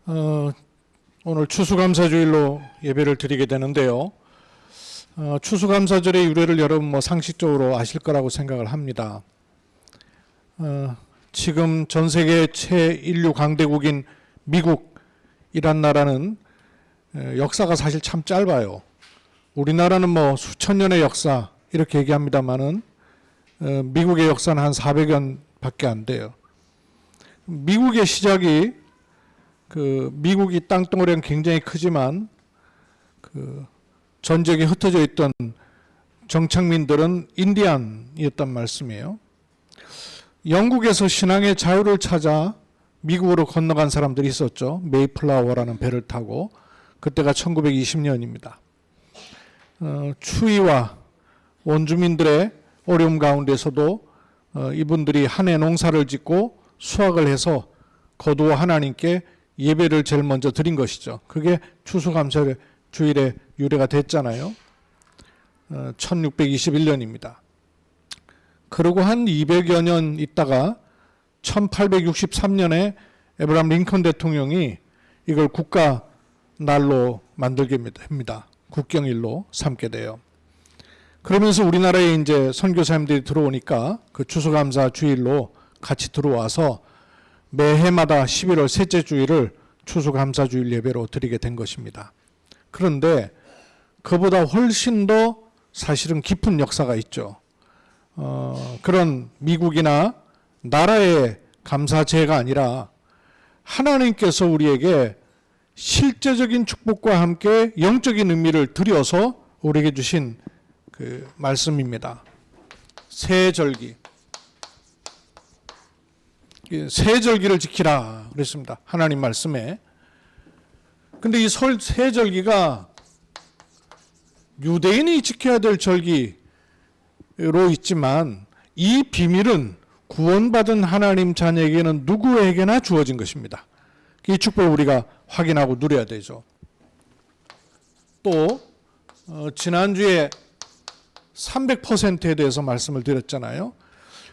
어, 오늘 추수감사주일로 예배를 드리게 되는데요. 추수감사절의 유래를 여러분 상식적으로 아실 거라고 생각을 합니다. 지금 전 세계 최인류 강대국인 미국이란 나라는 역사가 사실 참 짧아요. 우리나라는 수천 년의 역사 이렇게 얘기합니다만은 미국의 역사는 한 400년밖에 안 돼요. 미국의 시작이 미국이 땅덩어리는 굉장히 크지만 전 지역에 흩어져 있던 정착민들은 인디안이었단 말씀이에요. 영국에서 신앙의 자유를 찾아 미국으로 건너간 사람들이 있었죠. 메이플라워라는 배를 타고. 그때가 1920년입니다. 추위와 원주민들의 어려움 가운데서도 이분들이 한 해 농사를 짓고 수확을 해서 거두어 하나님께 예배를 제일 먼저 드린 것이죠. 그게 추수감사주일의 유래가 됐잖아요. 1621년입니다. 그리고 한 200여 년 있다가 1863년에 에브라함 링컨 대통령이 이걸 국가 날로 만들게 됩니다. 국경일로 삼게 돼요. 그러면서 우리나라에 이제 선교사님들이 들어오니까 그 추수감사 주일로 같이 들어와서 매해마다 11월 셋째 주일을 추수감사 주일 예배로 드리게 된 것입니다. 그런데 그보다 훨씬 더 사실은 깊은 역사가 있죠. 그런 미국이나 나라의 감사제가 아니라 하나님께서 우리에게 실제적인 축복과 함께 영적인 의미를 들여서 우리에게 주신 그 말씀입니다. 새절기. 새절기를 지키라 그랬습니다. 하나님 말씀에. 근데 이 새절기가 유대인이 지켜야 될 절기로 있지만 이 비밀은 구원받은 하나님 자녀에게는 누구에게나 주어진 것입니다. 이 축복을 우리가 확인하고 누려야 되죠. 또 지난주에 300%에 대해서 말씀을 드렸잖아요.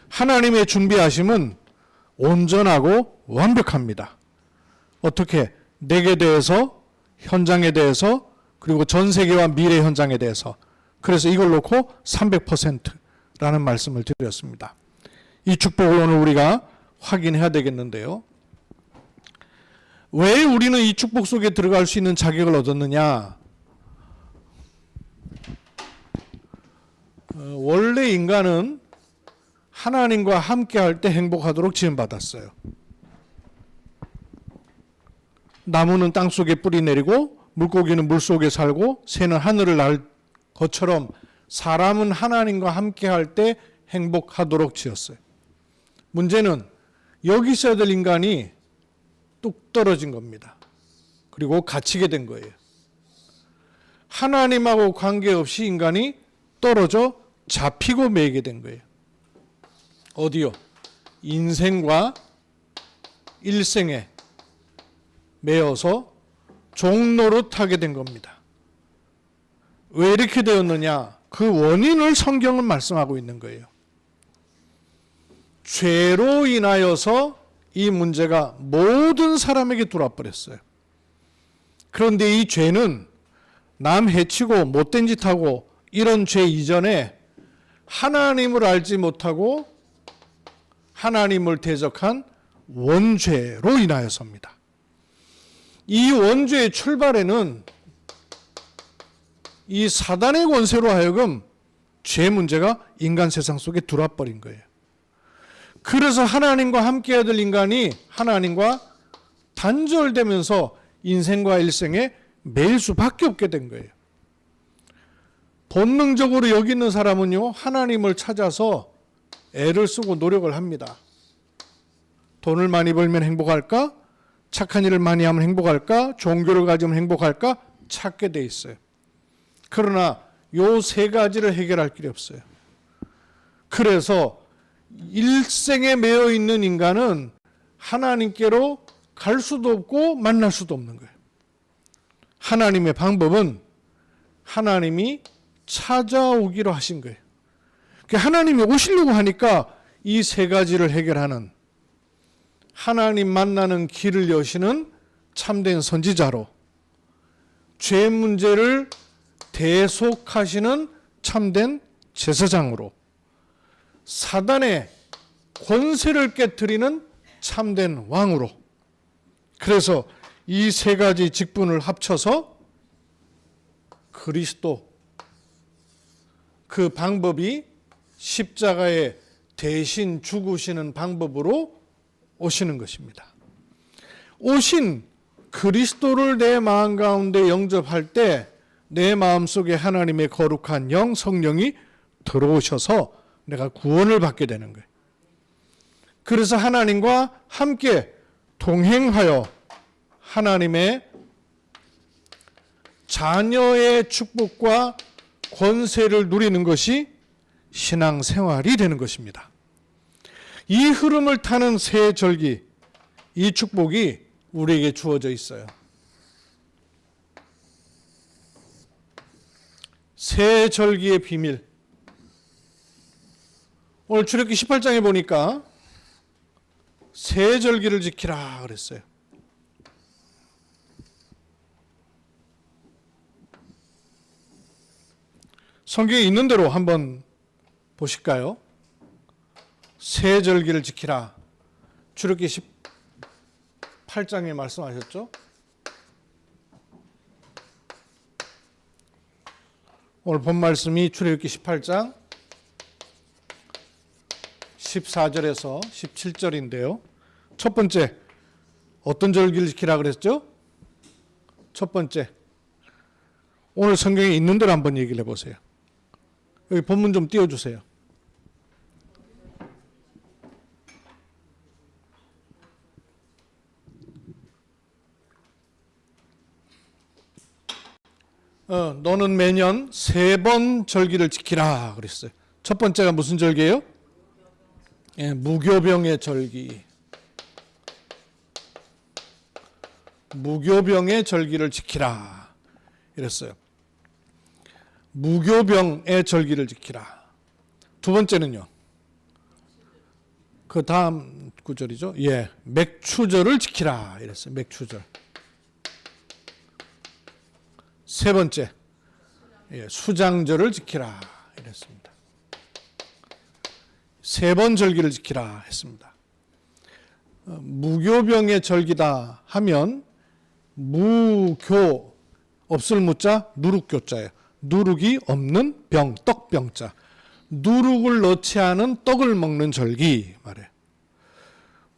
하나님의 준비하심은 온전하고 완벽합니다. 어떻게? 내게 대해서, 현장에 대해서, 그리고 전 세계와 미래 현장에 대해서. 그래서 이걸 놓고 300%라는 말씀을 드렸습니다. 이 축복을 오늘 우리가 확인해야 되겠는데요. 왜 우리는 이 축복 속에 들어갈 수 있는 자격을 얻었느냐? 원래 인간은 하나님과 함께 할 때 행복하도록 지음받았어요. 나무는 땅 속에 뿌리 내리고 물고기는 물 속에 살고 새는 하늘을 날 것처럼 사람은 하나님과 함께 할 때 행복하도록 지었어요. 문제는 여기 있어야 될 인간이 뚝 떨어진 겁니다. 그리고 갇히게 된 거예요. 하나님하고 관계없이 인간이 떨어져 잡히고 매이게 된 거예요. 어디요? 인생과 일생에 매여서 종노릇하게 된 겁니다. 왜 이렇게 되었느냐? 그 원인을 성경은 말씀하고 있는 거예요. 죄로 인하여서 이 문제가 모든 사람에게 들어와 버렸어요. 그런데 이 죄는 남 해치고 못된 짓 하고 이런 죄 이전에 하나님을 알지 못하고 하나님을 대적한 원죄로 인하여서입니다. 이 원죄의 출발에는 이 사단의 권세로 하여금 죄 문제가 인간 세상 속에 들어와 버린 거예요. 그래서 하나님과 함께 해야 될 인간이 하나님과 단절되면서 인생과 일생에 매일 수밖에 없게 된 거예요. 본능적으로 여기 있는 사람은요, 하나님을 찾아서 애를 쓰고 노력을 합니다. 돈을 많이 벌면 행복할까? 착한 일을 많이 하면 행복할까? 종교를 가지면 행복할까? 찾게 돼 있어요. 그러나 요 세 가지를 해결할 길이 없어요. 그래서 일생에 매여 있는 인간은 하나님께로 갈 수도 없고 만날 수도 없는 거예요. 하나님의 방법은 하나님이 찾아오기로 하신 거예요. 하나님이 오시려고 하니까 이 세 가지를 해결하는, 하나님 만나는 길을 여시는 참된 선지자로, 죄 문제를 대속하시는 참된 제사장으로, 사단의 권세를 깨트리는 참된 왕으로. 그래서 이 세 가지 직분을 합쳐서 그리스도, 그 방법이 십자가에 대신 죽으시는 방법으로 오시는 것입니다. 오신 그리스도를 내 마음 가운데 영접할 때 내 마음속에 하나님의 거룩한 영, 성령이 들어오셔서 내가 구원을 받게 되는 거예요. 그래서 하나님과 함께 동행하여 하나님의 자녀의 축복과 권세를 누리는 것이 신앙생활이 되는 것입니다. 이 흐름을 타는 새 절기, 이 축복이 우리에게 주어져 있어요. 새 절기의 비밀. 오늘 출애굽기 18장에 보니까 새 절기를 지키라 그랬어요. 성경에 있는 대로 한번 보실까요? 새 절기를 지키라. 출애굽기 18장에 말씀하셨죠? 오늘 본 말씀이 출애굽기 18장 14절에서 17절인데요. 첫 번째, 어떤 절기를 지키라 그랬죠? 첫 번째, 오늘 성경에 있는 대로 한번 얘기를 해보세요. 여기 본문 좀 띄워주세요. 너는 매년 3번 절기를 지키라 그랬어요. 첫 번째가 무슨 절기예요? 무교병의 절기. 무교병의 절기를 지키라 이랬어요. 무교병의 절기를 지키라. 두 번째는요. 그 다음 구절이죠. 맥추절을 지키라 이랬어요. 맥추절. 세 번째, 수장절을 지키라 이랬습니다. 3번 절기를 지키라 했습니다. 무교병의 절기다 하면 무교, 없을 무자, 누룩교자예요. 누룩이 없는 병, 떡병자. 누룩을 넣지 않은 떡을 먹는 절기 말이에요.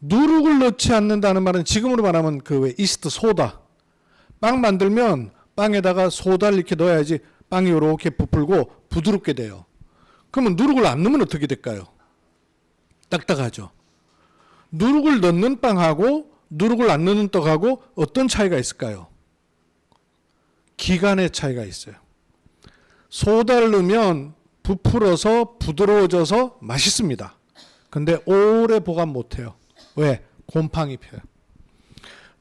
누룩을 넣지 않는다는 말은 지금으로 말하면 그 이스트 소다. 빵 만들면 빵에다가 소다를 이렇게 넣어야지 빵이 이렇게 부풀고 부드럽게 돼요. 그러면 누룩을 안 넣으면 어떻게 될까요? 딱딱하죠. 누룩을 넣는 빵하고 누룩을 안 넣는 떡하고 어떤 차이가 있을까요? 기간의 차이가 있어요. 소다를 넣으면 부풀어서 부드러워져서 맛있습니다. 근데 오래 보관 못해요. 왜? 곰팡이 펴요.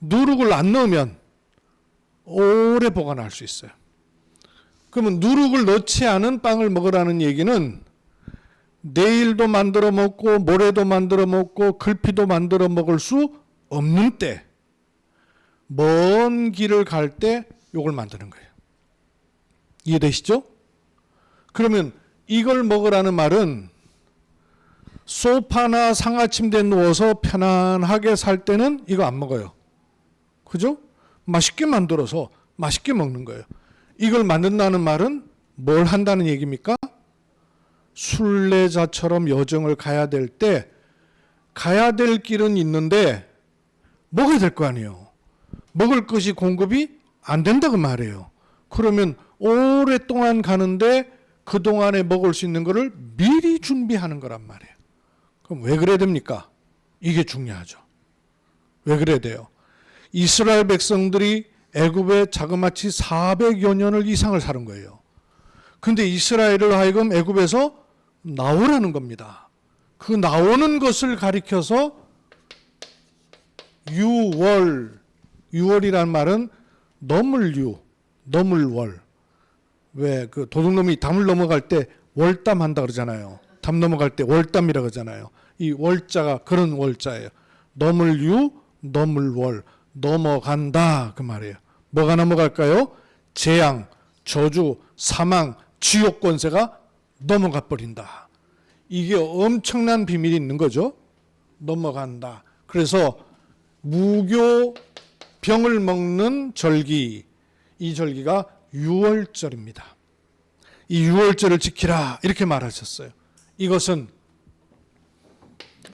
누룩을 안 넣으면 오래 보관할 수 있어요. 그러면 누룩을 넣지 않은 빵을 먹으라는 얘기는 내일도 만들어 먹고 모레도 만들어 먹고 글피도 만들어 먹을 수 없는 때, 먼 길을 갈 때 이걸 만드는 거예요. 이해되시죠? 그러면 이걸 먹으라는 말은 소파나 상하침대에 누워서 편안하게 살 때는 이거 안 먹어요. 그죠? 맛있게 만들어서 맛있게 먹는 거예요. 이걸 만든다는 말은 뭘 한다는 얘기입니까? 순례자처럼 여정을 가야 될 때 가야 될 길은 있는데 먹어야 될 거 아니에요. 먹을 것이 공급이 안 된다고 말해요. 그러면 오랫동안 가는데 그동안에 먹을 수 있는 거를 미리 준비하는 거란 말이에요. 그럼 왜 그래야 됩니까? 이게 중요하죠. 왜 그래야 돼요? 이스라엘 백성들이 애굽에 자그마치 400여 년을 이상을 사는 거예요. 근데 이스라엘을 하여금 애굽에서 나오라는 겁니다. 그 나오는 것을 가리켜서 유월이란 말은 넘을월. 왜 그 도둑놈이 담을 넘어갈 때 월담한다 그러잖아요. 담 넘어갈 때 월담이라 그러잖아요. 이 월자가 그런 월자예요. 넘을월. 넘어간다 그 말이에요. 뭐가 넘어갈까요? 재앙, 저주, 사망, 지옥 권세가 넘어가 버린다. 이게 엄청난 비밀이 있는 거죠. 넘어간다. 그래서 무교 병을 먹는 절기, 이 절기가 유월절입니다. 이 유월절을 지키라 이렇게 말하셨어요. 이것은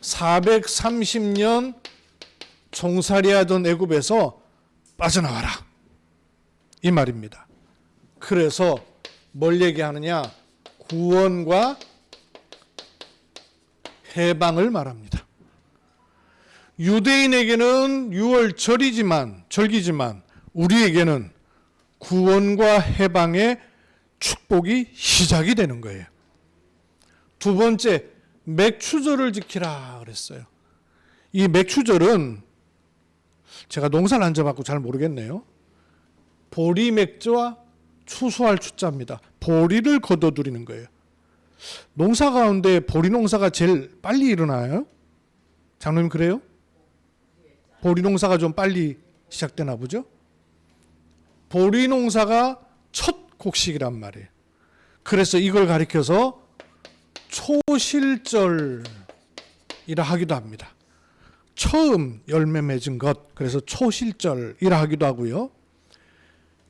430년 종살이하던 애굽에서 빠져나와라 이 말입니다. 그래서 뭘 얘기하느냐? 구원과 해방을 말합니다. 유대인에게는 유월절이지만 절기지만 우리에게는 구원과 해방의 축복이 시작이 되는 거예요. 두 번째, 맥추절을 지키라 그랬어요. 이 맥추절은 제가 농사를 안 져갖고 잘 모르겠네요. 보리맥주와 추수할 추자입니다. 보리를 거둬들이는 거예요. 농사 가운데 보리 농사가 제일 빨리 일어나요? 장로님 그래요? 보리 농사가 좀 빨리 시작되나 보죠? 보리 농사가 첫 곡식이란 말이에요. 그래서 이걸 가리켜서 초실절이라 하기도 합니다. 처음 열매 맺은 것, 그래서 초실절이라 하기도 하고요.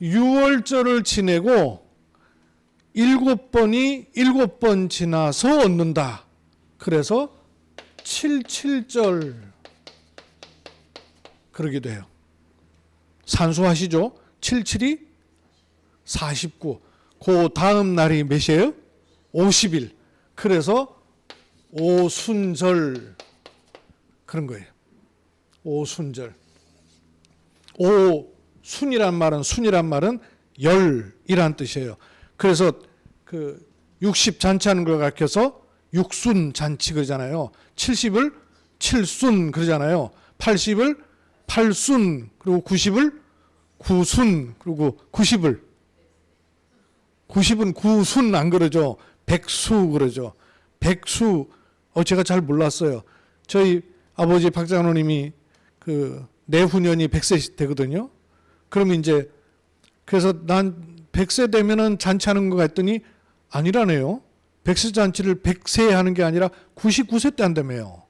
유월절을 지내고 7번이 7번 지나서 얻는다. 그래서 77절 그러기도 해요. 산수하시죠? 77이 49. 그 다음 날이 몇이에요? 50일. 그래서 오순절 그런 거예요. 오순절. 오순이란 말은 열이란 뜻이에요. 그래서 그 60 잔치하는 걸 가르쳐서 육순 잔치 그러잖아요. 70을 7순 그러잖아요. 80을 8순 그리고 90을 9순 그리고 90은 9순 안 그러죠. 백수 그러죠. 백수 제가 잘 몰랐어요. 저희 아버지 박장로님이 그 내후년이 100세 되거든요. 그러면 이제 그래서 난 100세 되면은 잔치하는 거 같더니 아니라네요. 100세 잔치를 100세에 하는 게 아니라 99세 때 한다며요.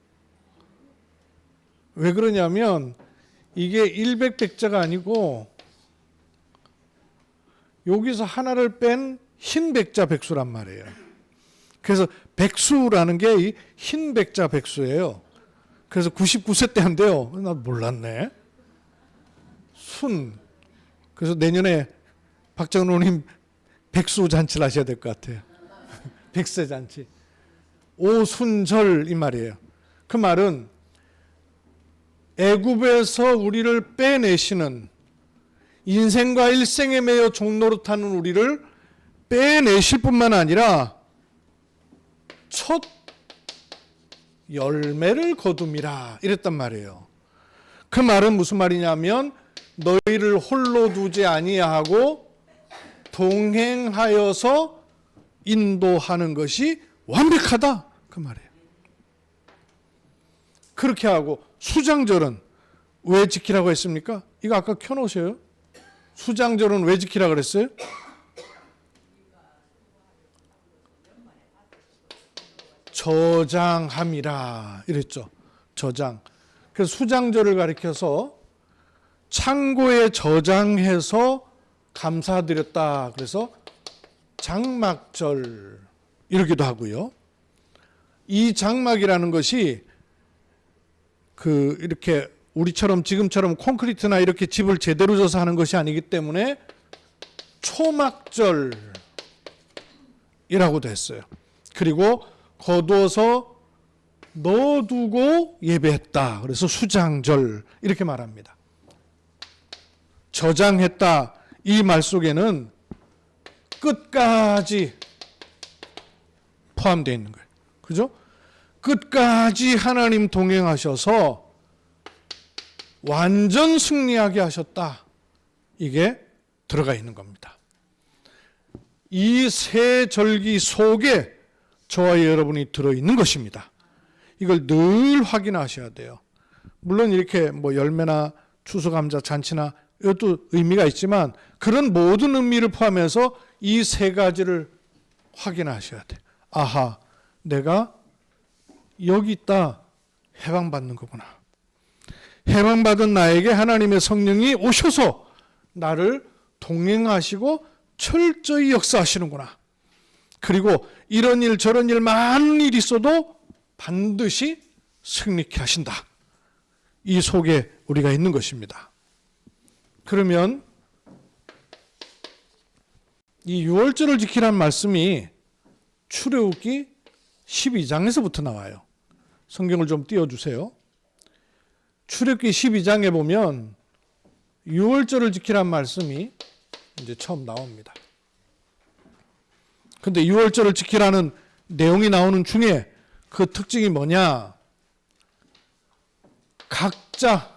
왜 그러냐면 이게 100백자가 아니고 여기서 하나를 뺀 흰백자 백수란 말이에요. 그래서 백수라는 게 흰백자 백수예요. 그래서 99세 때 한대요. 나 몰랐네. 순. 그래서 내년에 박정로님 백수 잔치를 하셔야 될 것 같아요. 백세 잔치. 오순절 이 말이에요. 그 말은 애굽에서 우리를 빼내시는 인생과 일생에 매여 종노릇하는 우리를 빼내실 뿐만 아니라 첫 열매를 거둠이라 이랬단 말이에요. 그 말은 무슨 말이냐면 너희를 홀로 두지 아니하고 동행하여서 인도하는 것이 완벽하다 그 말이에요. 그렇게 하고 수장절은 왜 지키라고 했습니까? 이거 아까 켜놓으세요. 수장절은 왜 지키라고 그랬어요? 저장함이라 이랬죠. 저장. 그래서 수장절을 가리켜서 창고에 저장해서 감사드렸다. 그래서 장막절 이러기도 하고요. 이 장막이라는 것이 그 이렇게 우리처럼 지금처럼 콘크리트나 이렇게 집을 제대로 져서 하는 것이 아니기 때문에 초막절이라고도 했어요. 그리고 거두어서 넣어두고 예배했다. 그래서 수장절 이렇게 말합니다. 저장했다. 이 말 속에는 끝까지 포함되어 있는 거예요. 그죠? 끝까지 하나님 동행하셔서 완전 승리하게 하셨다. 이게 들어가 있는 겁니다. 이 세 절기 속에 저와 여러분이 들어있는 것입니다. 이걸 늘 확인하셔야 돼요. 물론 이렇게 뭐 열매나 추수감사 잔치나 이것도 의미가 있지만 그런 모든 의미를 포함해서 이 세 가지를 확인하셔야 돼. 아하, 내가 여기 있다. 해방받는 거구나. 해방받은 나에게 하나님의 성령이 오셔서 나를 동행하시고 철저히 역사하시는구나. 그리고 이런 일 저런 일 많은 일이 있어도 반드시 승리케 하신다. 이 속에 우리가 있는 것입니다. 그러면 이 유월절을 지키라는 말씀이 출애굽기 12장에서부터 나와요. 성경을 좀 띄워주세요. 출애굽기 12장에 보면 유월절을 지키라는 말씀이 이제 처음 나옵니다. 근데 유월절을 지키라는 내용이 나오는 중에 그 특징이 뭐냐? 각자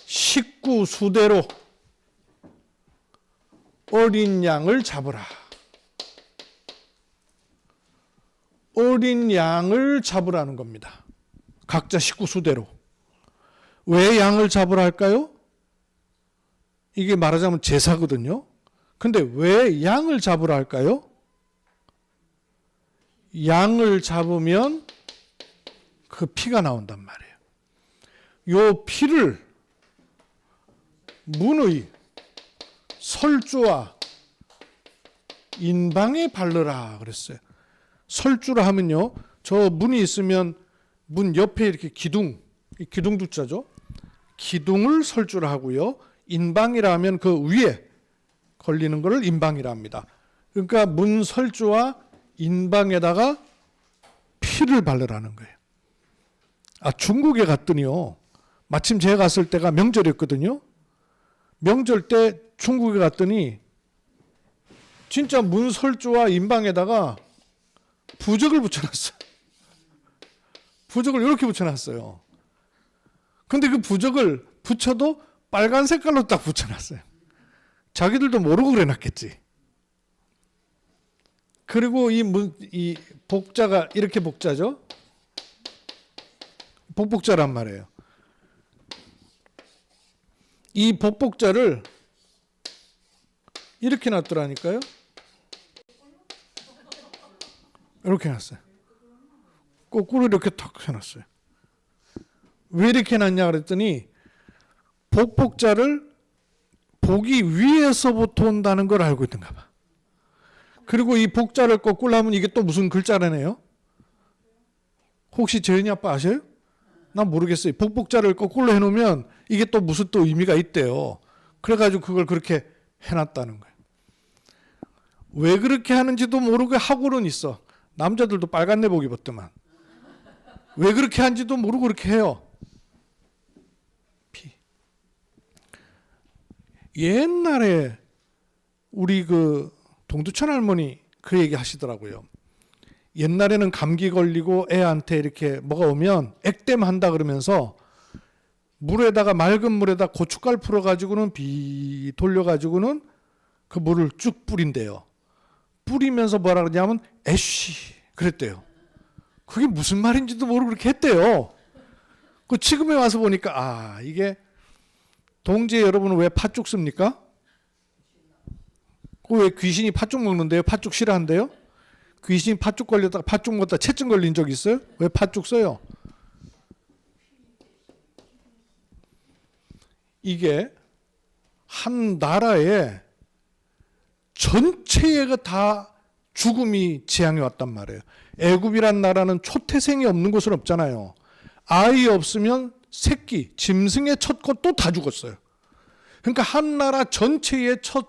식구 수대로 어린 양을 잡으라. 어린 양을 잡으라는 겁니다. 각자 식구 수대로. 왜 양을 잡으라 할까요? 이게 말하자면 제사거든요. 근데 왜 양을 잡으라 할까요? 양을 잡으면 그 피가 나온단 말이에요. 요 피를 문의 설주와 인방에 바르라 그랬어요. 설주라 하면요, 저 문이 있으면 문 옆에 이렇게 기둥 두자죠. 기둥을 설주라 하고요. 인방이라 하면 그 위에 걸리는 것을 인방이라 합니다. 그러니까 문 설주와 인방에다가 피를 바르라는 거예요. 중국에 갔더니요, 마침 제가 갔을 때가 명절이었거든요. 명절 때 중국에 갔더니 진짜 문 설주와 인방에다가 부적을 붙여놨어요. 부적을 이렇게 붙여놨어요. 근데 그 부적을 붙여도 빨간 색깔로 딱 붙여놨어요. 자기들도 모르고 그래놨겠지. 그리고 이 복자가 이렇게 복자죠. 복복자란 말이에요. 이 복복자를 이렇게 놨더라니까요. 이렇게 놨어요. 거꾸로 이렇게 탁 해놨어요. 왜 이렇게 놨냐 그랬더니 복복자를 복이 위에서부터 온다는 걸 알고 있는가 봐. 그리고 이 복자를 거꾸로 하면 이게 또 무슨 글자라네요. 혹시 재현이 아빠 아셔요? 난 모르겠어요. 복복자를 거꾸로 해놓으면 이게 또 무슨 또 의미가 있대요. 그래가지고 그걸 그렇게 해놨다는 거예요. 왜 그렇게 하는지도 모르고 하고는 있어. 남자들도 빨간 내복 입었더만. 왜 그렇게 하는지도 모르고 그렇게 해요. 피. 옛날에 우리 그 동두천 할머니 그 얘기 하시더라고요. 옛날에는 감기 걸리고 애한테 이렇게 뭐가 오면 액땜 한다 그러면서 물에다가 맑은 물에다 고춧가루 풀어가지고는 비 돌려가지고는 그 물을 쭉 뿌린대요. 뿌리면서 뭐라 그러냐면 애쉬 그랬대요. 그게 무슨 말인지도 모르고 그렇게 했대요. 그 지금에 와서 보니까 이게 동지에 여러분은 왜 팥죽 씁니까? 그 왜 귀신이 팥죽 먹는데요? 팥죽 싫어한대요? 귀신이 팥죽 걸렸다가 팥죽 먹다 체증 걸린 적 있어요? 왜 팥죽 써요? 이게 한 나라에 전체가 다 죽음이 지향해 왔단 말이에요. 애굽이란 나라는 초태생이 없는 곳은 없잖아요. 아이 없으면 새끼, 짐승의 첫 것도 다 죽었어요. 그러니까 한 나라 전체의 첫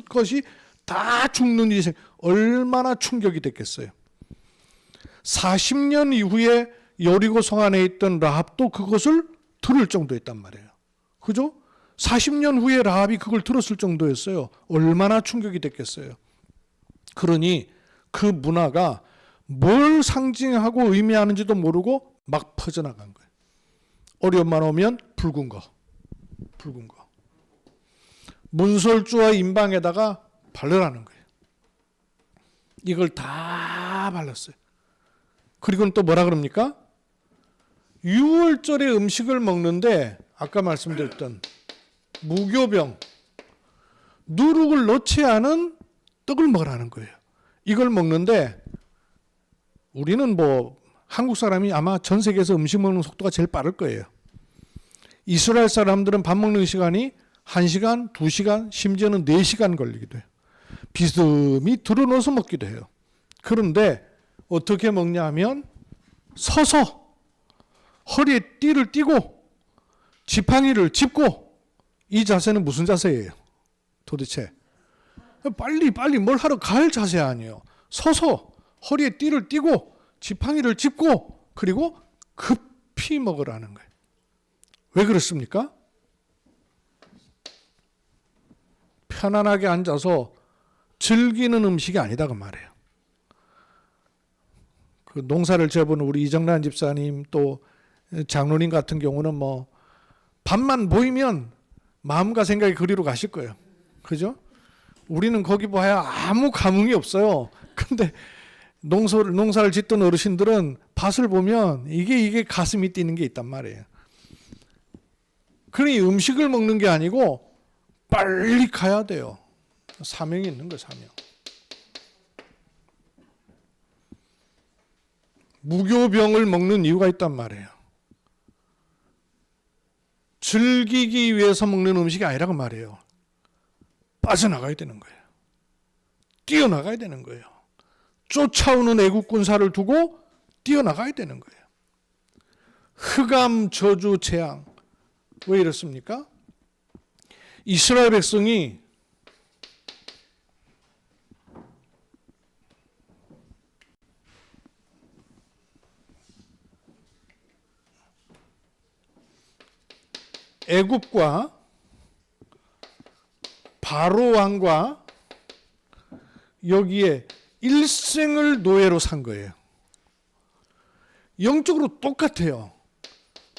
것이 다 죽는 일이 얼마나 충격이 됐겠어요. 40년 이후에 여리고 성 안에 있던 라합도 그것을 들을 정도였단 말이에요. 그죠? 40년 후에 라합이 그걸 들었을 정도였어요. 얼마나 충격이 됐겠어요. 그러니 그 문화가 뭘 상징하고 의미하는지도 모르고 막 퍼져나간 거예요. 어려움만 오면 붉은 거. 문설주와 인방에다가 바르라는 거예요. 이걸 다 발랐어요. 그리고는 또 뭐라 그럽니까? 유월절에 음식을 먹는데 아까 말씀드렸던 무교병, 누룩을 넣지 않은 떡을 먹으라는 거예요. 이걸 먹는데 우리는 뭐 한국 사람이 아마 전 세계에서 음식 먹는 속도가 제일 빠를 거예요. 이스라엘 사람들은 밥 먹는 시간이 1시간, 2시간, 심지어는 4시간 걸리기도 해요. 비스듬히 들어넣어서 먹기도 해요. 그런데 어떻게 먹냐 하면 서서 허리에 띠를 띠고 지팡이를 짚고, 이 자세는 무슨 자세예요? 도대체 빨리 뭘 하러 갈 자세 아니에요. 서서 허리에 띠를 띠고 지팡이를 짚고 그리고 급히 먹으라는 거예요. 왜 그렇습니까? 편안하게 앉아서 즐기는 음식이 아니다 그 말이에요. 그 농사를 지어보는 우리 이정란 집사님 또 장로님 같은 경우는 뭐 밥만 보이면 마음과 생각이 그리로 가실 거예요. 그죠? 우리는 거기 봐야 아무 감흥이 없어요. 근데 농사를 짓던 어르신들은 밭을 보면 이게 가슴이 뛰는 게 있단 말이에요. 그러니 음식을 먹는 게 아니고 빨리 가야 돼요. 사명이 있는 거예요, 사명. 무교병을 먹는 이유가 있단 말이에요. 즐기기 위해서 먹는 음식이 아니라고 말이에요. 빠져나가야 되는 거예요. 뛰어나가야 되는 거예요. 쫓아오는 애국 군사를 두고 뛰어나가야 되는 거예요. 흑암, 저주, 재앙. 왜 이렇습니까? 이스라엘 백성이 애굽과 바로 왕과 여기에 일생을 노예로 산 거예요. 영적으로 똑같아요.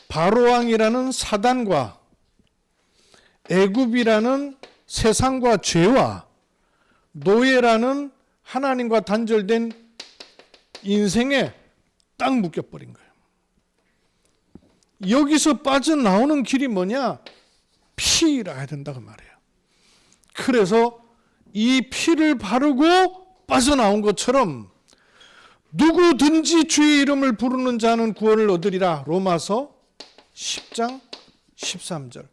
바로 왕이라는 사단과 애굽이라는 세상과 죄와 노예라는 하나님과 단절된 인생에 딱 묶여버린 거예요. 여기서 빠져나오는 길이 뭐냐? 피라 해야 된다고 말해요. 그래서 이 피를 바르고 빠져나온 것처럼 누구든지 주의 이름을 부르는 자는 구원을 얻으리라. 로마서 10장 13절.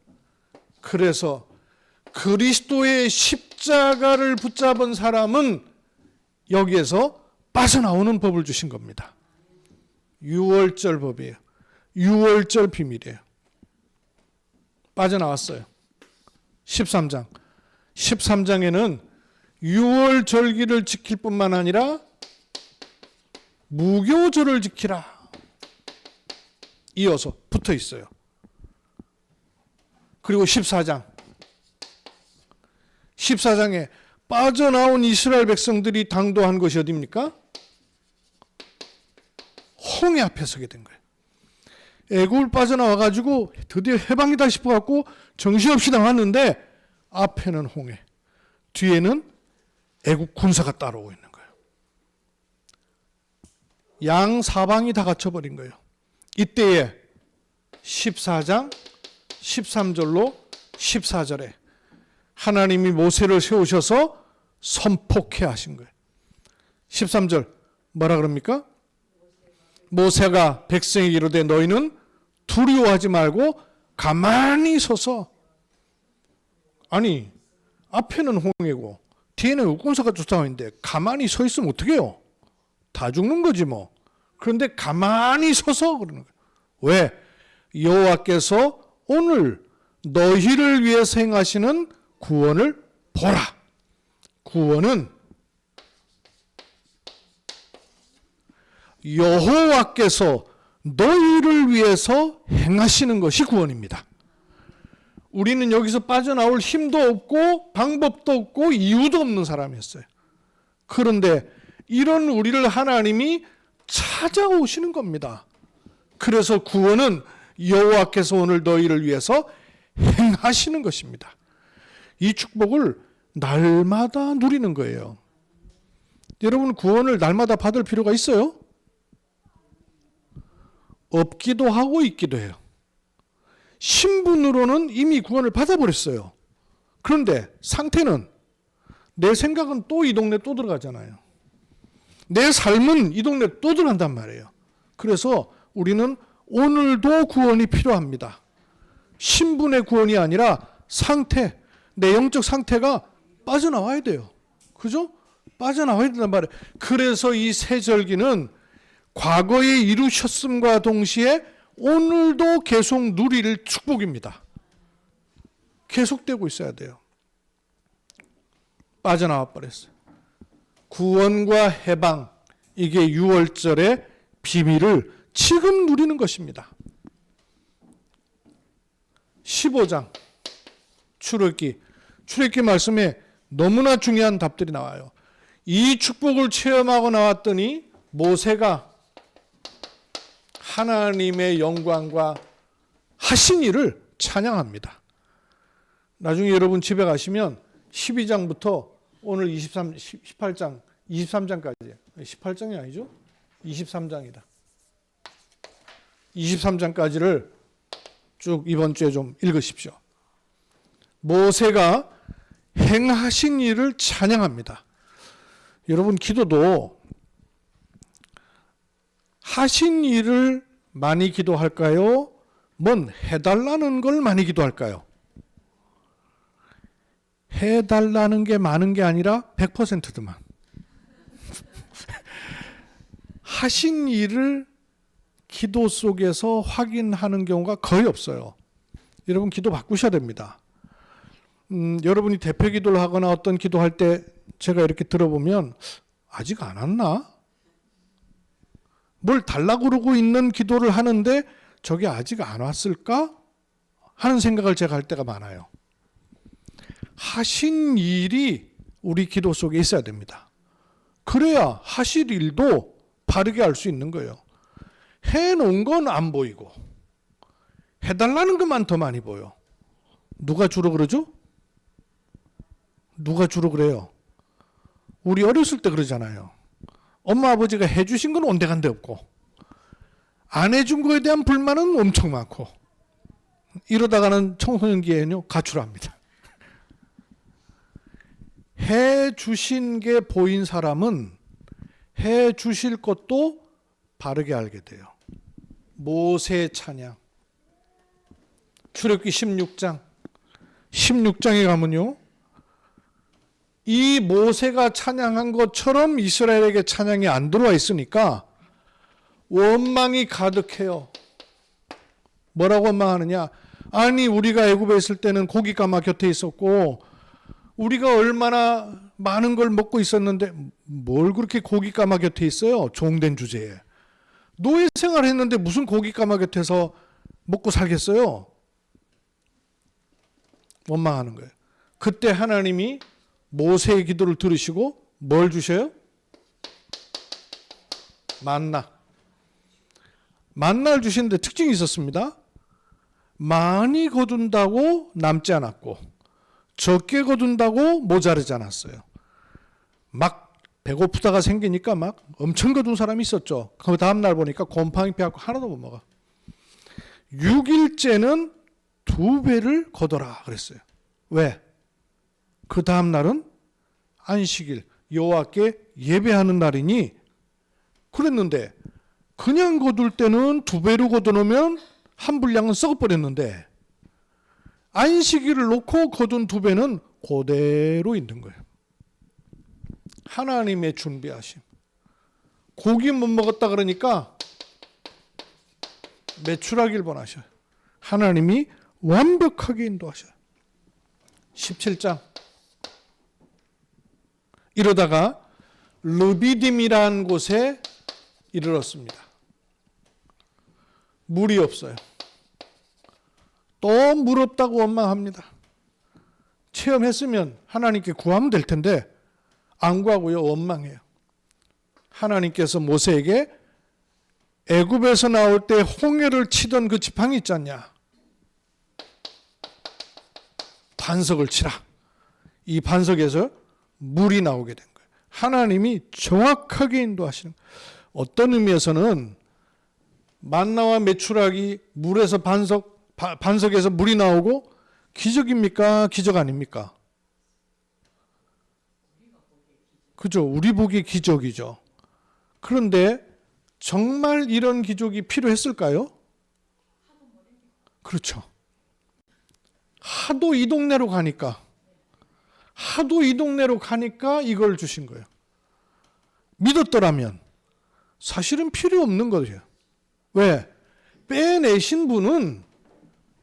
그래서 그리스도의 십자가를 붙잡은 사람은 여기에서 빠져나오는 법을 주신 겁니다. 유월절 법이에요. 유월절 비밀이에요. 빠져나왔어요. 13장. 13장에는 유월절기를 지킬 뿐만 아니라 무교절을 지키라. 이어서 붙어 있어요. 그리고 14장. 14장에 빠져나온 이스라엘 백성들이 당도한 것이 어디입니까? 홍해 앞에 서게 된 거예요. 애굽을 빠져나와가지고 드디어 해방이다 싶어갖고 정신없이 나왔는데 앞에는 홍해, 뒤에는 애굽 군사가 따라오고 있는 거예요. 양 사방이 다 갇혀버린 거예요. 이때에 14장 13절로 14절에 하나님이 모세를 세우셔서 선포케 하신 거예요. 13절 뭐라 그럽니까? 모세가 백성에게 이르되 너희는 두려워하지 말고 가만히 서서, 아니 앞에는 홍해고 뒤에는 uk군사가 쫓아오는데 가만히 서 있으면 어떻게 해요? 다 죽는 거지 뭐. 그런데 가만히 서서 그러는 거예요. 왜? 여호와께서 오늘 너희를 위해서 행하시는 구원을 보라. 구원은 여호와께서 너희를 위해서 행하시는 것이 구원입니다. 우리는 여기서 빠져나올 힘도 없고 방법도 없고 이유도 없는 사람이었어요. 그런데 이런 우리를 하나님이 찾아오시는 겁니다. 그래서 구원은 여호와께서 오늘 너희를 위해서 행하시는 것입니다. 이 축복을 날마다 누리는 거예요. 여러분 구원을 날마다 받을 필요가 있어요? 없기도 하고 있기도 해요. 신분으로는 이미 구원을 받아버렸어요. 그런데 상태는, 내 생각은 또 이 동네 또 들어가잖아요. 내 삶은 이 동네 또 들어간단 말이에요. 그래서 우리는 오늘도 구원이 필요합니다. 신분의 구원이 아니라 상태, 내 영적 상태가 빠져나와야 돼요. 그죠? 빠져나와야 된단 말이에요. 그래서 이 세절기는 과거에 이루셨음과 동시에 오늘도 계속 누릴 축복입니다. 계속되고 있어야 돼요. 빠져나와 버렸어요. 구원과 해방, 이게 6월절의 비밀을 지금 누리는 것입니다. 15장 출애굽기 말씀에 너무나 중요한 답들이 나와요. 이 축복을 체험하고 나왔더니 모세가 하나님의 영광과 하신 일을 찬양합니다. 나중에 여러분 집에 가시면 12장부터 오늘 18장, 23장까지, 18장이 아니죠? 23장이다. 23장까지를 쭉 이번 주에 좀 읽으십시오. 모세가 행하신 일을 찬양합니다. 여러분 기도도 하신 일을 많이 기도할까요? 뭔 해달라는 걸 많이 기도할까요? 해달라는 게 많은 게 아니라 100%만. 하신 일을 기도 속에서 확인하는 경우가 거의 없어요. 여러분 기도 바꾸셔야 됩니다. 여러분이 대표 기도를 하거나 어떤 기도할 때 제가 이렇게 들어보면 아직 안 왔나? 뭘 달라고 그러고 있는 기도를 하는데 저게 아직 안 왔을까? 하는 생각을 제가 할 때가 많아요. 하신 일이 우리 기도 속에 있어야 됩니다. 그래야 하실 일도 바르게 할 수 있는 거예요. 해놓은 건 안 보이고 해달라는 것만 더 많이 보여. 누가 주로 그러죠? 누가 주로 그래요? 우리 어렸을 때 그러잖아요. 엄마 아버지가 해주신 건 온데간데 없고 안 해준 거에 대한 불만은 엄청 많고 이러다가는 청소년기에는요 가출합니다. 해주신 게 보인 사람은 해주실 것도 바르게 알게 돼요. 모세 찬양 출애굽기 16장에 가면요 이 모세가 찬양한 것처럼 이스라엘에게 찬양이 안 들어와 있으니까 원망이 가득해요. 뭐라고 원망하느냐? 아니 우리가 애굽에 있을 때는 고깃가마 곁에 있었고 우리가 얼마나 많은 걸 먹고 있었는데 뭘 그렇게 고깃가마 곁에 있어요? 종된 주제에. 노예 생활했는데 무슨 고깃가마 곁에서 먹고 살겠어요? 원망하는 거예요. 그때 하나님이 모세의 기도를 들으시고 뭘 주셔요? 만나를 주시는데 특징이 있었습니다. 많이 거둔다고 남지 않았고 적게 거둔다고 모자르지 않았어요. 막 배고프다가 생기니까 막 엄청 거둔 사람이 있었죠. 그 다음날 보니까 곰팡이 피하고 하나도 못 먹어. 6일째는 2배를 거둬라 그랬어요. 왜? 그 다음날은 안식일 여호와께 예배하는 날이니 그랬는데 그냥 거둘 때는 2배로 거둬놓으면 한 분량은 썩어버렸는데 안식일을 놓고 거둔 2배는 그대로 있는 거예요. 하나님의 준비하심. 고기 못 먹었다 그러니까 매출하길 원하셔요. 하나님이 완벽하게 인도하셔요. 17장 이러다가 르비딤이라는 곳에 이르렀습니다. 물이 없어요. 또 물 없다고 원망합니다. 체험했으면 하나님께 구하면 될 텐데 안 구하고요 원망해요. 하나님께서 모세에게 애굽에서 나올 때 홍해를 치던 그 지팡이 있지 않냐? 반석을 치라. 이 반석에서 물이 나오게 된 거예요. 하나님이 정확하게 인도하시는 거예요. 어떤 의미에서는 만나와 메추라기 물에서 반석에서 물이 나오고 기적입니까? 기적 아닙니까? 그죠? 우리 보기에 기적이죠. 그런데 정말 이런 기적이 필요했을까요? 그렇죠. 하도 이 동네로 가니까 이걸 주신 거예요. 믿었더라면 사실은 필요 없는 거죠. 왜? 빼내신 분은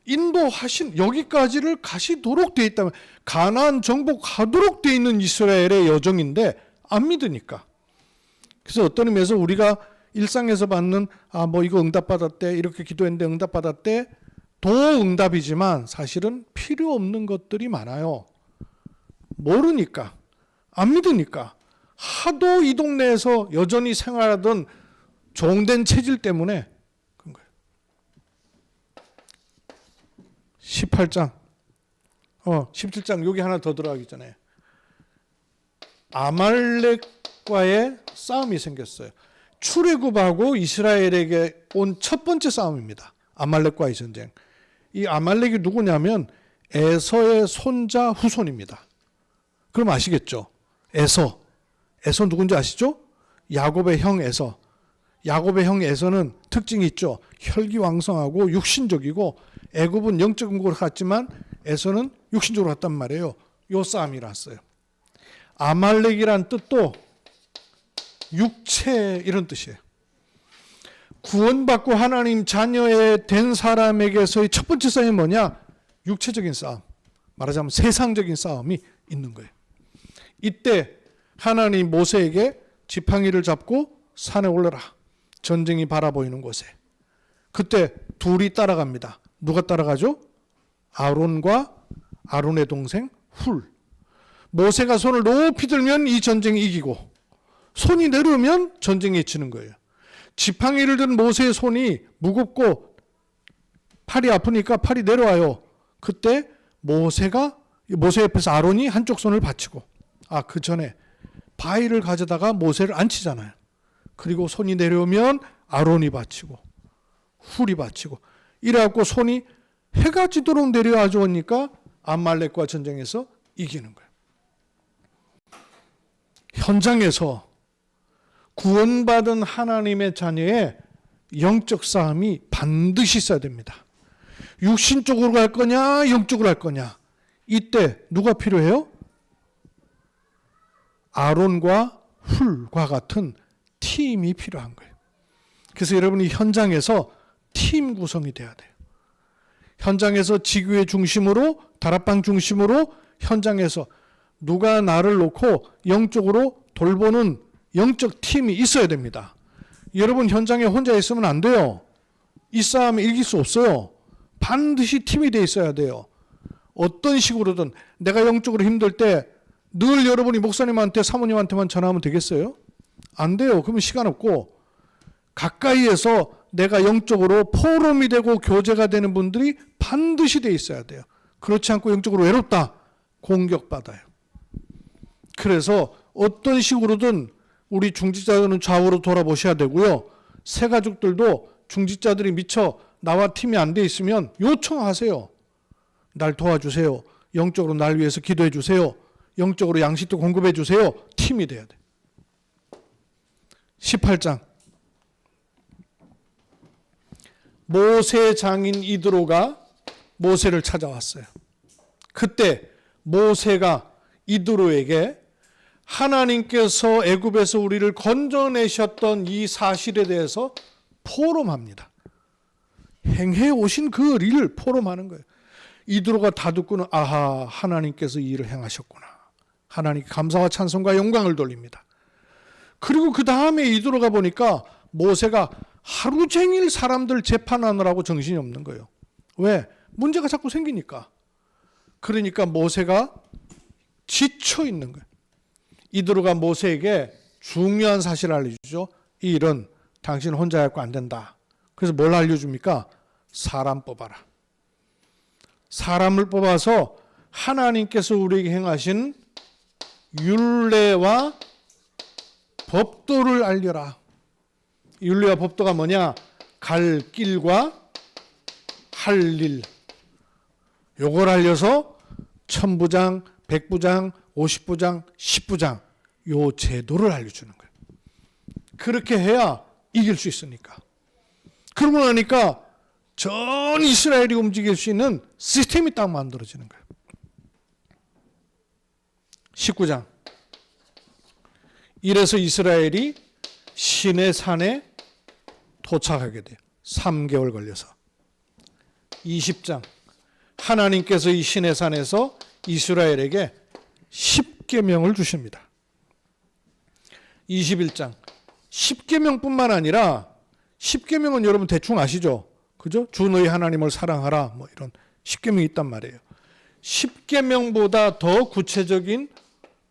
인도하신 여기까지를 가시도록 되어 있다면, 가나안 정복하도록 되어 있는 이스라엘의 여정인데 안 믿으니까. 그래서 어떤 의미에서 우리가 일상에서 받는 뭐 이거 응답받았대, 이렇게 기도했는데 응답받았대, 도 응답이지만 사실은 필요 없는 것들이 많아요. 모르니까, 안 믿으니까, 하도 이 동네에서 여전히 생활하던 종된 체질 때문에 그런 거예요. 18장 17장 여기 하나 더 들어가기 전에 아말렉과의 싸움이 생겼어요. 출애굽하고 이스라엘에게 온 첫 번째 싸움입니다. 아말렉과의 전쟁. 이 아말렉이 누구냐면 에서의 손자 후손입니다. 그럼 아시겠죠? 에서 누군지 아시죠? 야곱의 형 에서. 야곱의 형 에서는 특징이 있죠. 혈기왕성하고 육신적이고, 애굽은 영적인 곳으로 갔지만 에서는 육신적으로 갔단 말이에요. 요 싸움이 났어요. 아말렉이란 뜻도 육체 이런 뜻이에요. 구원받고 하나님 자녀에 된 사람에게서의 첫 번째 싸움이 뭐냐? 육체적인 싸움. 말하자면 세상적인 싸움이 있는 거예요. 이때 하나님 모세에게 지팡이를 잡고 산에 올라라. 전쟁이 바라보이는 곳에. 그때 둘이 따라갑니다. 누가 따라가죠? 아론과 아론의 동생 훌. 모세가 손을 높이 들면 이 전쟁이 이기고, 손이 내려오면 전쟁에 지는 거예요. 지팡이를 든 모세의 손이 무겁고 팔이 아프니까 팔이 내려와요. 그때 모세 옆에서 아론이 한쪽 손을 받치고, 그 전에 바위를 가져다가 모세를 앉히잖아요. 그리고 손이 내려오면 아론이 받치고 훌이 받치고, 이래갖고 손이 해가 지도록 내려와 주니까 아말렉과 전쟁에서 이기는 거예요. 현장에서 구원받은 하나님의 자녀의 영적 싸움이 반드시 있어야 됩니다. 육신적으로 갈 거냐, 영적으로 갈 거냐. 이때 누가 필요해요? 아론과 훌과 같은 팀이 필요한 거예요. 그래서 여러분이 현장에서 팀 구성이 돼야 돼요. 현장에서 지교회 중심으로, 다락방 중심으로 현장에서 누가 나를 놓고 영적으로 돌보는 영적 팀이 있어야 됩니다. 여러분 현장에 혼자 있으면 안 돼요. 이 싸움에 이길 수 없어요. 반드시 팀이 돼 있어야 돼요. 어떤 식으로든 내가 영적으로 힘들 때 늘 여러분이 목사님한테 사모님한테만 전화하면 되겠어요? 안 돼요. 그러면 시간 없고, 가까이에서 내가 영적으로 포럼이 되고 교제가 되는 분들이 반드시 돼 있어야 돼요. 그렇지 않고 영적으로 외롭다, 공격받아요. 그래서 어떤 식으로든 우리 중직자들은 좌우로 돌아보셔야 되고요. 새 가족들도 중직자들이 미처 나와 팀이 안 돼 있으면 요청하세요. 날 도와주세요. 영적으로 날 위해서 기도해 주세요. 영적으로 양식도 공급해 주세요. 팀이 돼야 돼. 18장. 모세 장인 이드로가 모세를 찾아왔어요. 그때 모세가 이드로에게 하나님께서 애굽에서 우리를 건져내셨던 이 사실에 대해서 포럼합니다. 행해 오신 그 일을 포럼하는 거예요. 이드로가 다 듣고는 아하, 하나님께서 이 일을 행하셨구나. 하나님께 감사와 찬송과 영광을 돌립니다. 그리고 그 다음에 이드로가 보니까 모세가 하루 종일 사람들 재판하느라고 정신이 없는 거예요. 왜? 문제가 자꾸 생기니까. 그러니까 모세가 지쳐 있는 거예요. 이드로가 모세에게 중요한 사실을 알려주죠. 이 일은 당신 혼자 갖고 안 된다. 그래서 뭘 알려줍니까? 사람 뽑아라. 사람을 뽑아서 하나님께서 우리에게 행하신 율례와 법도를 알려라. 율례와 법도가 뭐냐? 갈 길과 할 일, 요걸 알려서 1000부장, 100부장, 50부장, 10부장 요 제도를 알려주는 거예요. 그렇게 해야 이길 수 있으니까. 그러고 나니까 전 이스라엘이 움직일 수 있는 시스템이 딱 만들어지는 거예요. 19장. 이래서 이스라엘이 시내 산에 도착하게 돼요. 3개월 걸려서. 20장. 하나님께서 이 시내 산에서 이스라엘에게 10계명을 주십니다. 21장. 10계명뿐만 아니라 10계명은 여러분 대충 아시죠? 그죠? 주 너희 하나님을 사랑하라. 뭐 이런 10계명이 있단 말이에요. 10계명보다 더 구체적인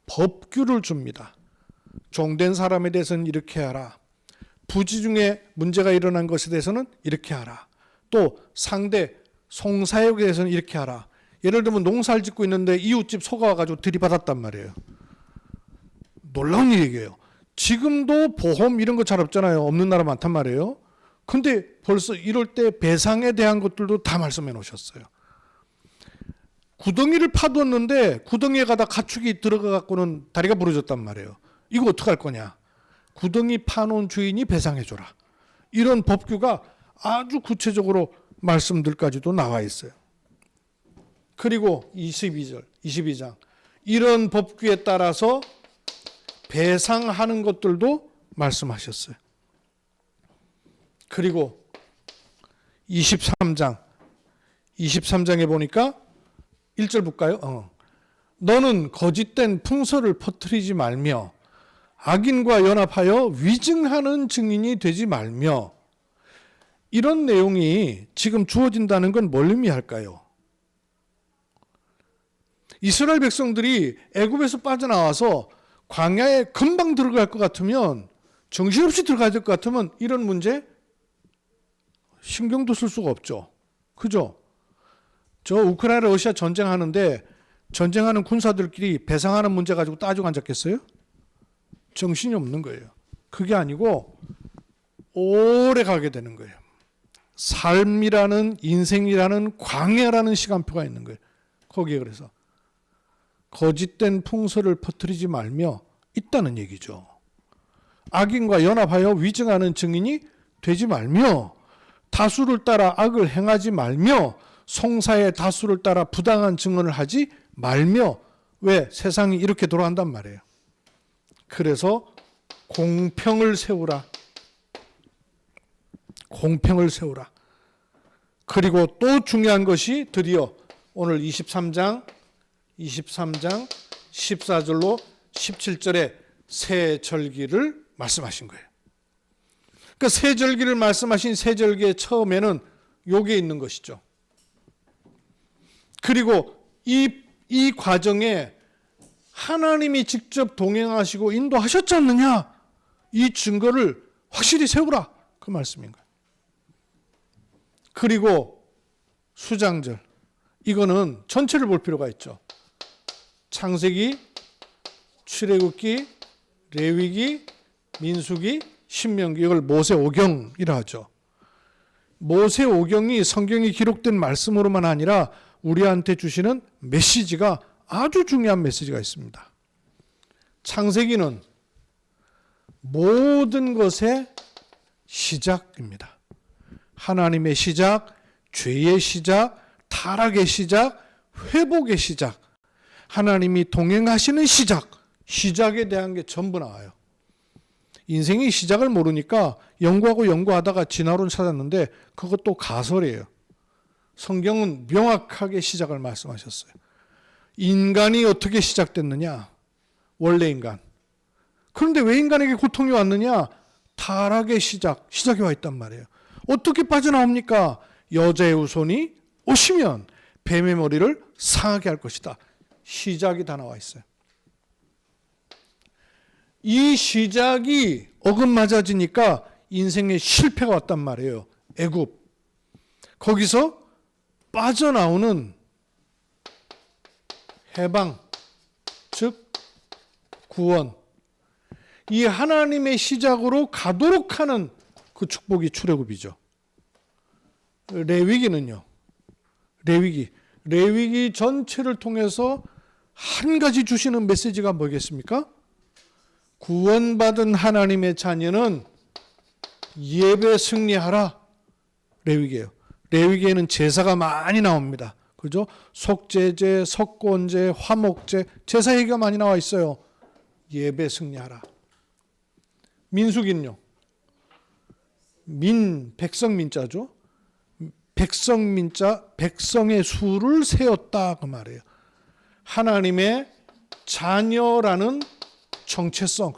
법규를 줍니다. 종된 사람에 대해서는 이렇게 하라. 부지 중에 문제가 일어난 것에 대해서는 이렇게 하라. 또 상대 송사역에 대해서는 이렇게 하라. 예를 들면 농사를 짓고 있는데 이웃집 소가 와가지고 들이받았단 말이에요. 놀라운 일이에요. 지금도 보험 이런 거 잘 없잖아요. 없는 나라 많단 말이에요. 근데 벌써 이럴 때 배상에 대한 것들도 다 말씀해 놓으셨어요. 구덩이를 파뒀는데 구덩이에 가다 가축이 들어가 갖고는 다리가 부러졌단 말이에요. 이거 어떡할 거냐? 구덩이 파놓은 주인이 배상해줘라. 이런 법규가 아주 구체적으로 말씀들까지도 나와 있어요. 그리고 22장. 이런 법규에 따라서 배상하는 것들도 말씀하셨어요. 그리고 23장에 보니까 1절 볼까요? 너는 거짓된 풍설을 퍼뜨리지 말며 악인과 연합하여 위증하는 증인이 되지 말며. 이런 내용이 지금 주어진다는 건 뭘 의미할까요? 이스라엘 백성들이 애굽에서 빠져나와서 광야에 금방 들어갈 것 같으면, 정신없이 들어가야 될 것 같으면 이런 문제 신경도 쓸 수가 없죠. 그죠? 저 우크라이나 러시아 전쟁하는데 전쟁하는 군사들끼리 배상하는 문제 가지고 따지고 앉았겠어요? 정신이 없는 거예요. 그게 아니고 오래 가게 되는 거예요. 삶이라는, 인생이라는 광야라는 시간표가 있는 거예요. 거기에 그래서 거짓된 풍설을 퍼뜨리지 말며 있다는 얘기죠. 악인과 연합하여 위증하는 증인이 되지 말며, 다수를 따라 악을 행하지 말며, 송사의 다수를 따라 부당한 증언을 하지 말며. 왜? 세상이 이렇게 돌아간단 말이에요. 그래서 공평을 세우라. 공평을 세우라. 그리고 또 중요한 것이 드디어 오늘 23장 14절로 17절에 새 절기를 말씀하신 거예요. 그러니까 새 절기를 말씀하신 새 절기의 처음에는 요게 있는 것이죠. 그리고 이 과정에 하나님이 직접 동행하시고 인도하셨지 않느냐, 이 증거를 확실히 세우라, 그 말씀인 거예요. 그리고 수장절, 이거는 전체를 볼 필요가 있죠. 창세기, 출애굽기, 레위기, 민수기, 신명기, 이걸 모세오경이라 하죠. 모세오경이 성경이 기록된 말씀으로만 아니라 우리한테 주시는 메시지가, 아주 중요한 메시지가 있습니다. 창세기는 모든 것의 시작입니다. 하나님의 시작, 죄의 시작, 타락의 시작, 회복의 시작, 하나님이 동행하시는 시작에 대한 게 전부 나와요. 인생의 시작을 모르니까 연구하다가 진화론 찾았는데 그것도 가설이에요. 성경은 명확하게 시작을 말씀하셨어요. 인간이 어떻게 시작됐느냐? 원래 인간. 그런데 왜 인간에게 고통이 왔느냐? 타락의 시작이 와 있단 말이에요. 어떻게 빠져나옵니까? 여자의 후손이 오시면 뱀의 머리를 상하게 할 것이다. 시작이 다 나와 있어요. 이 시작이 어긋맞아지니까 인생의 실패가 왔단 말이에요. 애굽. 거기서 빠져나오는 해방, 즉 구원, 이 하나님의 시작으로 가도록 하는 그 축복이 출애굽이죠. 레위기는요. 레위기 전체를 통해서 한 가지 주시는 메시지가 뭐겠습니까? 구원받은 하나님의 자녀는 예배 승리하라. 레위기예요. 레위기에는 제사가 많이 나옵니다. 그죠? 속죄제, 석곤제, 화목제, 제사 얘기가 많이 나와 있어요. 예배 승리하라. 민수기는요. 백성 민자죠. 백성 민자, 백성의 수를 세웠다 그 말이에요. 하나님의 자녀라는 정체성.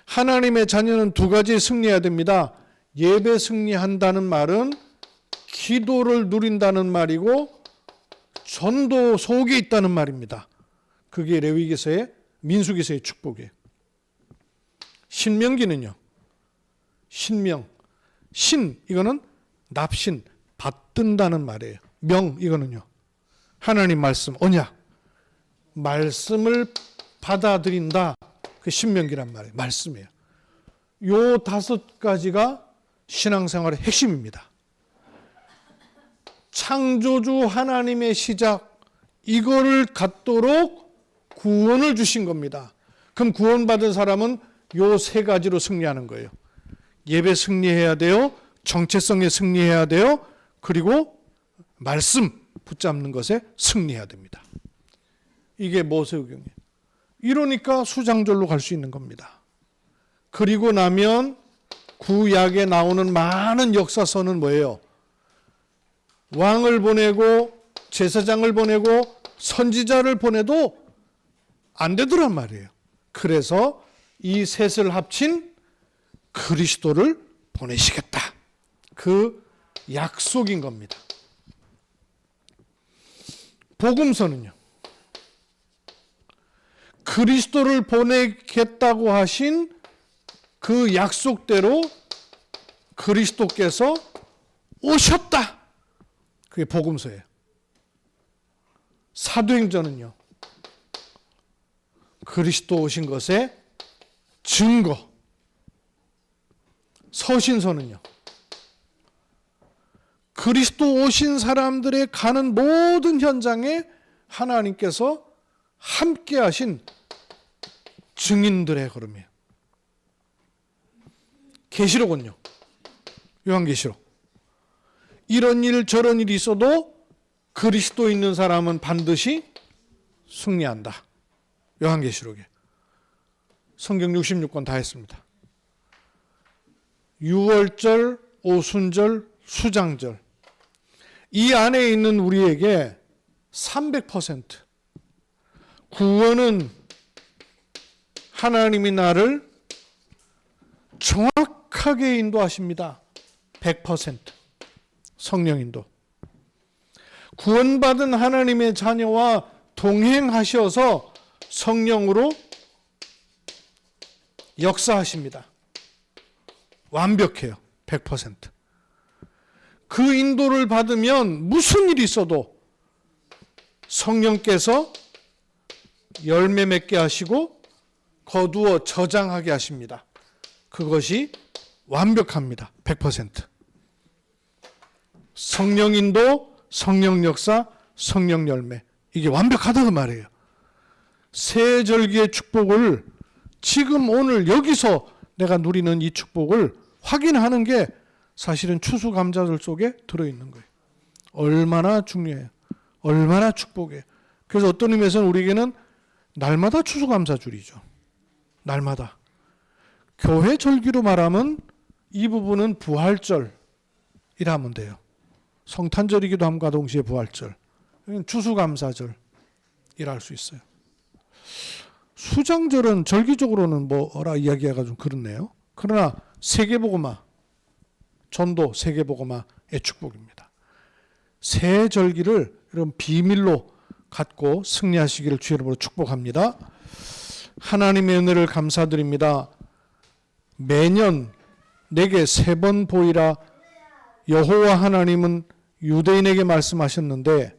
하나님의 자녀는 두 가지 승리해야 됩니다. 예배 승리한다는 말은 기도를 누린다는 말이고 전도 속에 있다는 말입니다. 그게 레위기서의 민수기서의 축복이에요. 신명기는요. 신명. 신 이거는 납신 받든다는 말이에요. 명 이거는요. 하나님 말씀 언약. 말씀을 받아들인다. 그 신명기란 말이에요. 말씀이에요. 요 5가지가 신앙생활의 핵심입니다. 창조주 하나님의 시작 이거를 갖도록 구원을 주신 겁니다. 그럼 구원받은 사람은 요 3가지로 승리하는 거예요. 예배 승리해야 돼요. 정체성에 승리해야 돼요. 그리고 말씀 붙잡는 것에 승리해야 됩니다. 이게 모세오경이에요. 이러니까 수장절로 갈 수 있는 겁니다. 그리고 나면 구약에 나오는 많은 역사서는 뭐예요? 왕을 보내고 제사장을 보내고 선지자를 보내도 안 되더란 말이에요. 그래서 이 셋을 합친 그리스도를 보내시겠다. 그 약속인 겁니다. 복음서는요. 그리스도를 보내겠다고 하신 그 약속대로 그리스도께서 오셨다. 그게 복음서예요. 사도행전은요. 그리스도 오신 것의 증거. 서신서는요. 그리스도 오신 사람들의 가는 모든 현장에 하나님께서 함께 하신 증인들의 걸음이에요. 계시록은요. 요한계시록. 이런 일 저런 일이 있어도 그리스도 있는 사람은 반드시 승리한다. 요한계시록에. 성경 66권 다 했습니다. 유월절, 오순절, 수장절. 이 안에 있는 우리에게 300% 구원은 하나님이 나를 정확하게 인도하십니다. 100% 성령 인도. 구원받은 하나님의 자녀와 동행하셔서 성령으로 역사하십니다. 완벽해요. 100%. 그 인도를 받으면 무슨 일이 있어도 성령께서 열매 맺게 하시고 거두어 저장하게 하십니다. 그것이 완벽합니다. 100%. 성령 인도, 성령 역사, 성령 열매. 이게 완벽하다고 말이에요. 새 절기의 축복을 지금 오늘 여기서 내가 누리는 이 축복을 확인하는 게 사실은 추수감사절 속에 들어있는 거예요. 얼마나 중요해요. 얼마나 축복이에요. 그래서 어떤 의미에서는 우리에게는 날마다 추수감사주일이죠. 날마다. 교회 절기로 말하면 이 부분은 부활절이라 하면 돼요. 성탄절이기도 함과 동시에 부활절. 추수감사절이라 할 수 있어요. 수장절은 절기적으로는 뭐라 이야기하기가 좀 그렇네요. 그러나 세계복음화, 전도 세계복음화의 축복입니다. 새 절기를 여러분 비밀로 갖고 승리하시기를 주의 이름으로 축복합니다. 하나님의 은혜를 감사드립니다. 매년 내게 3번 보이라 여호와 하나님은 유대인에게 말씀하셨는데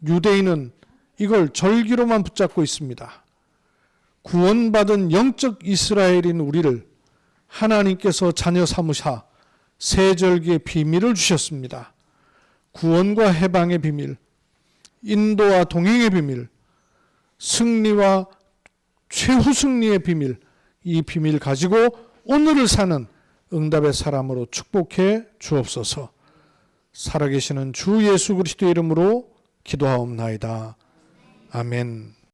유대인은 이걸 절기로만 붙잡고 있습니다. 구원받은 영적 이스라엘인 우리를 하나님께서 자녀 삼으사 새 절기의 비밀을 주셨습니다. 구원과 해방의 비밀, 인도와 동행의 비밀, 승리와 최후 승리의 비밀, 이 비밀 가지고 오늘을 사는 응답의 사람으로 축복해 주옵소서. 살아계시는 주 예수 그리스도의 이름으로 기도하옵나이다. 아멘.